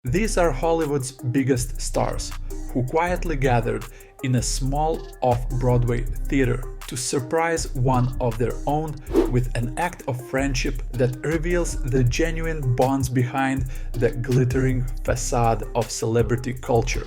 These are Hollywood's biggest stars, who quietly gathered in a small off-Broadway theater to surprise one of their own with an act of friendship that reveals the genuine bonds behind the glittering facade of celebrity culture.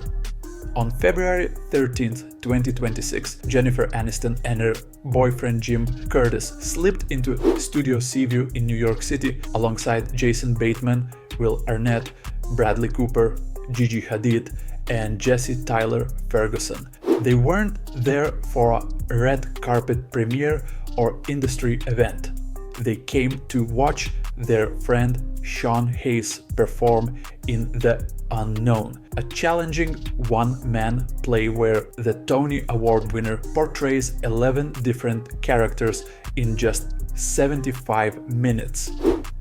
On February 13, 2026, Jennifer Aniston and her boyfriend Jim Curtis slipped into Studio Seaview in New York City alongside Jason Bateman, Will Arnett, Bradley Cooper, Gigi Hadid, and Jesse Tyler Ferguson. They weren't there for a red carpet premiere or industry event. They came to watch their friend Sean Hayes perform in The Unknown, a challenging one-man play where the Tony Award winner portrays 11 different characters in just 75 minutes.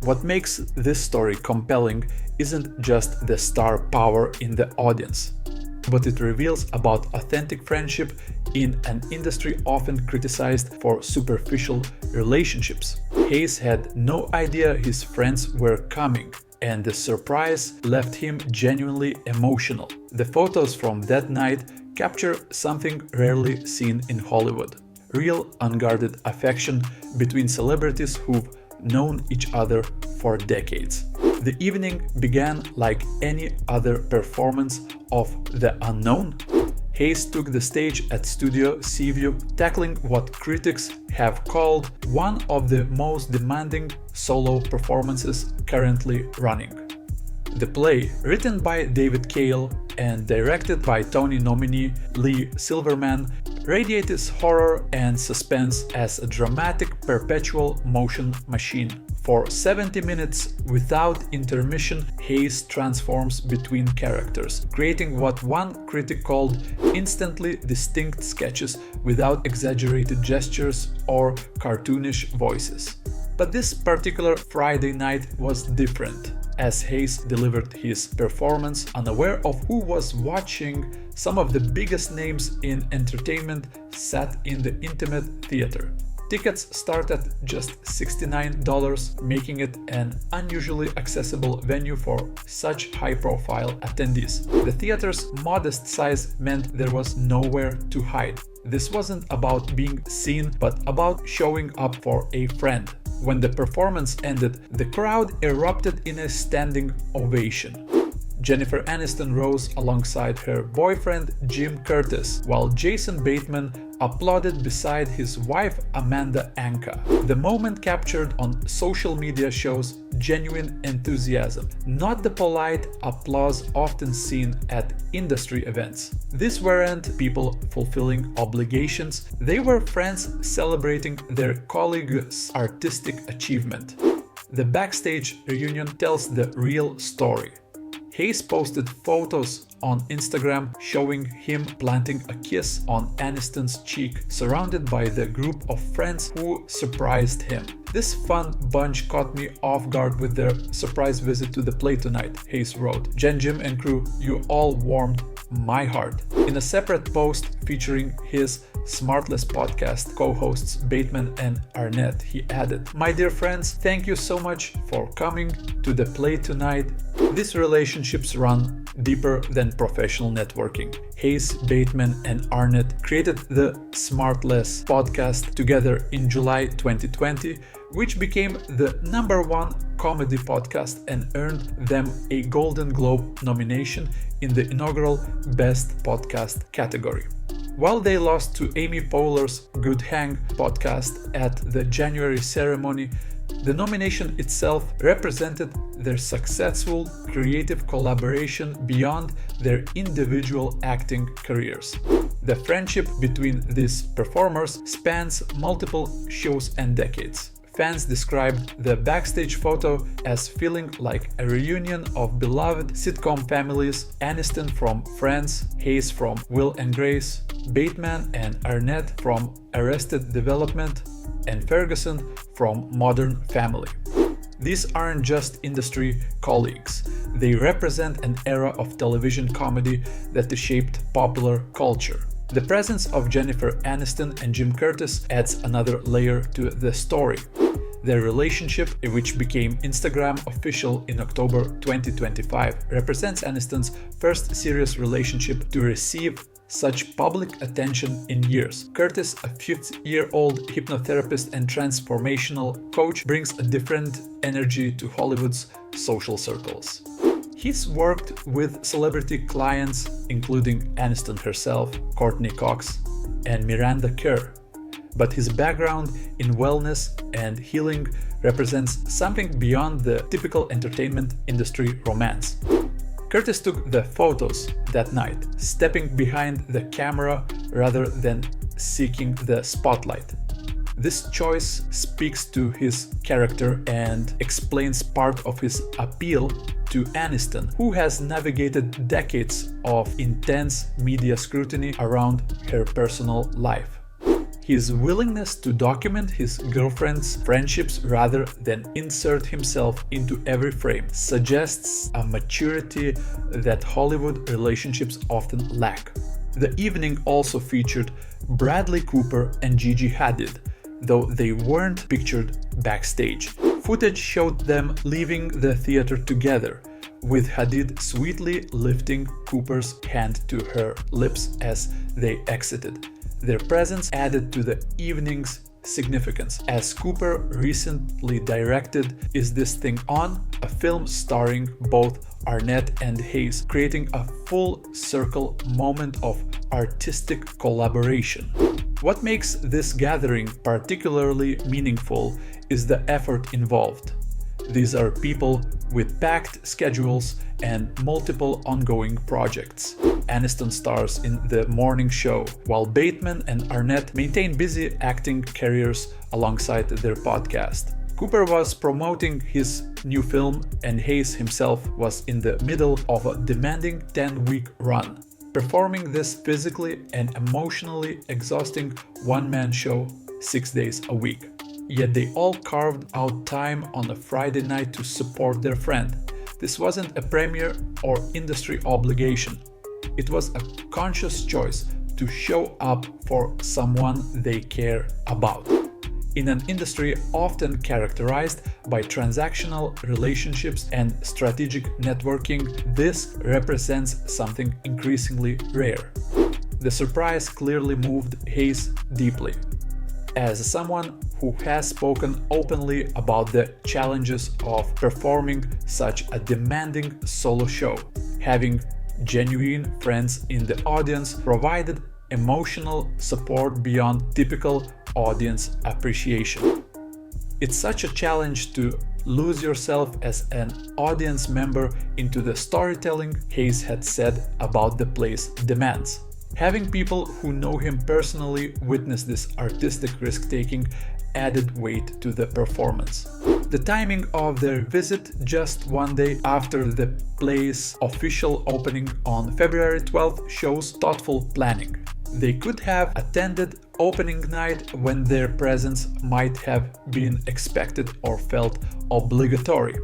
What makes this story compelling isn't just the star power in the audience, but it reveals about authentic friendship in an industry often criticized for superficial relationships. Hayes had no idea his friends were coming, and the surprise left him genuinely emotional. The photos from that night capture something rarely seen in Hollywood: real, unguarded affection between celebrities who've known each other for decades. The evening began like any other performance of The Unknown. Hayes took the stage at Studio Seaview, tackling what critics have called one of the most demanding solo performances currently running. The play, written by David Cale and directed by Tony nominee Lee Silverman, radiates horror and suspense as a dramatic perpetual motion machine. For 70 minutes without intermission, Hayes transforms between characters, creating what one critic called instantly distinct sketches without exaggerated gestures or cartoonish voices. But this particular Friday night was different, as Hayes delivered his performance unaware of who was watching. Some of the biggest names in entertainment sat in the intimate theater. Tickets start at just $69, making it an unusually accessible venue for such high-profile attendees. The theater's modest size meant there was nowhere to hide. This wasn't about being seen, but about showing up for a friend. When the performance ended, the crowd erupted in a standing ovation. Jennifer Aniston rose alongside her boyfriend Jim Curtis, while Jason Bateman applauded beside his wife Amanda Anka. The moment captured on social media shows genuine enthusiasm, not the polite applause often seen at industry events. These weren't people fulfilling obligations, they were friends celebrating their colleagues' artistic achievement. The backstage reunion tells the real story. Hayes posted photos on Instagram showing him planting a kiss on Aniston's cheek, surrounded by the group of friends who surprised him. "This fun bunch caught me off guard with their surprise visit to the play tonight," Hayes wrote. "Jen, Jim and crew, you all warmed my heart." In a separate post featuring his Smartless podcast co-hosts Bateman and Arnett, he added, "My dear friends, thank you so much for coming to the play tonight. These relationships run deeper than professional networking." Hayes, Bateman, and Arnett created the Smartless podcast together in July 2020, which became the #1 comedy podcast and earned them a Golden Globe nomination in the inaugural Best Podcast category. While they lost to Amy Poehler's Good Hang podcast at the January ceremony, the nomination itself represented their successful creative collaboration beyond their individual acting careers. The friendship between these performers spans multiple shows and decades. Fans described the backstage photo as feeling like a reunion of beloved sitcom families: Aniston from Friends, Hayes from Will and Grace, Bateman and Arnett from Arrested Development, and Ferguson from Modern Family. These aren't just industry colleagues, they represent an era of television comedy that shaped popular culture. The presence of Jennifer Aniston and Jim Curtis adds another layer to the story. Their relationship, which became Instagram official in October 2025, represents Aniston's first serious relationship to receive such public attention in years. Curtis, a 50-year-old hypnotherapist and transformational coach, brings a different energy to Hollywood's social circles. He's worked with celebrity clients including Aniston herself, Courtney Cox, and Miranda Kerr. But his background in wellness and healing represents something beyond the typical entertainment industry romance. Curtis took the photos that night, stepping behind the camera rather than seeking the spotlight. This choice speaks to his character and explains part of his appeal to Aniston, who has navigated decades of intense media scrutiny around her personal life. His willingness to document his girlfriend's friendships rather than insert himself into every frame suggests a maturity that Hollywood relationships often lack. The evening also featured Bradley Cooper and Gigi Hadid, though they weren't pictured backstage. Footage showed them leaving the theater together, with Hadid sweetly lifting Cooper's hand to her lips as they exited. Their presence added to the evening's significance, as Cooper recently directed Is This Thing On?, a film starring both Arnett and Hayes, creating a full circle moment of artistic collaboration. What makes this gathering particularly meaningful is the effort involved. These are people with packed schedules and multiple ongoing projects. Aniston stars in the morning show, while Bateman and Arnett maintain busy acting careers alongside their podcast. Cooper was promoting his new film, and Hayes himself was in the middle of a demanding 10-week run, performing this physically and emotionally exhausting one-man show 6 days a week. Yet they all carved out time on a Friday night to support their friend. This wasn't a premiere or industry obligation. It was a conscious choice to show up for someone they care about. In an industry often characterized by transactional relationships and strategic networking, this represents something increasingly rare. The surprise clearly moved Hayes deeply. As someone who has spoken openly about the challenges of performing such a demanding solo show, having genuine friends in the audience provided emotional support beyond typical audience appreciation. It's such a challenge to lose yourself as an audience member into the storytelling, Hayes had said about the play's demands. Having people who know him personally witness this artistic risk-taking added weight to the performance. The timing of their visit, just one day after the play's official opening on February 12th, shows thoughtful planning. They could have attended opening night when their presence might have been expected or felt obligatory.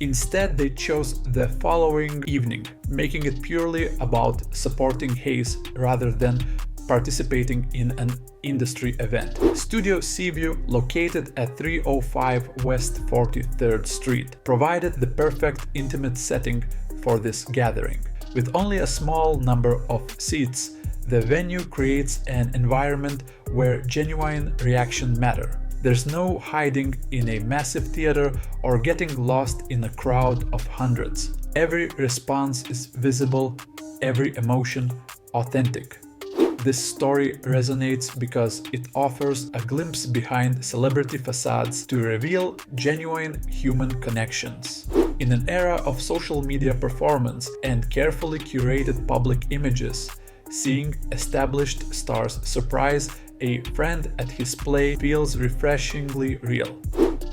Instead, they chose the following evening, making it purely about supporting Hayes rather than participating in an industry event. Studio Seaview, located at 305 West 43rd Street, provided the perfect intimate setting for this gathering. With only a small number of seats, the venue creates an environment where genuine reactions matter. There's no hiding in a massive theater or getting lost in a crowd of hundreds. Every response is visible, every emotion authentic. This story resonates because it offers a glimpse behind celebrity facades to reveal genuine human connections. In an era of social media performance and carefully curated public images, seeing established stars surprise a friend at his play feels refreshingly real.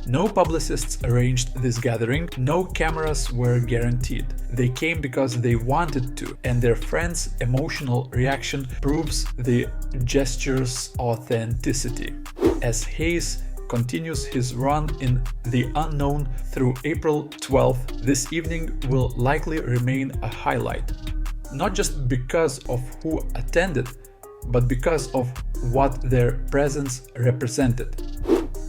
No publicists arranged this gathering, no cameras were guaranteed. They came because they wanted to, and their friend's emotional reaction proves the gesture's authenticity. As Hayes continues his run in the unknown through April 12th, this evening will likely remain a highlight. Not just because of who attended, but because of what their presence represented.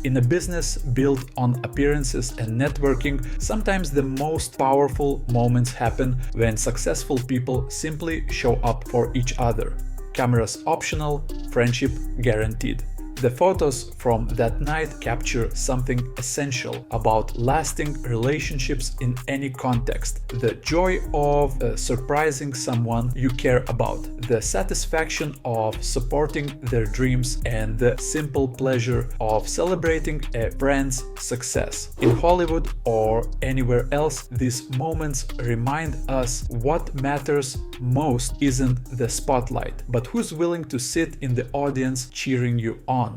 In a business built on appearances and networking, sometimes the most powerful moments happen when successful people simply show up for each other. Cameras optional, friendship guaranteed. The photos from that night capture something essential about lasting relationships in any context. The joy of surprising someone you care about, the satisfaction of supporting their dreams, and the simple pleasure of celebrating a friend's success. In Hollywood or anywhere else, these moments remind us what matters most isn't the spotlight, but who's willing to sit in the audience cheering you on.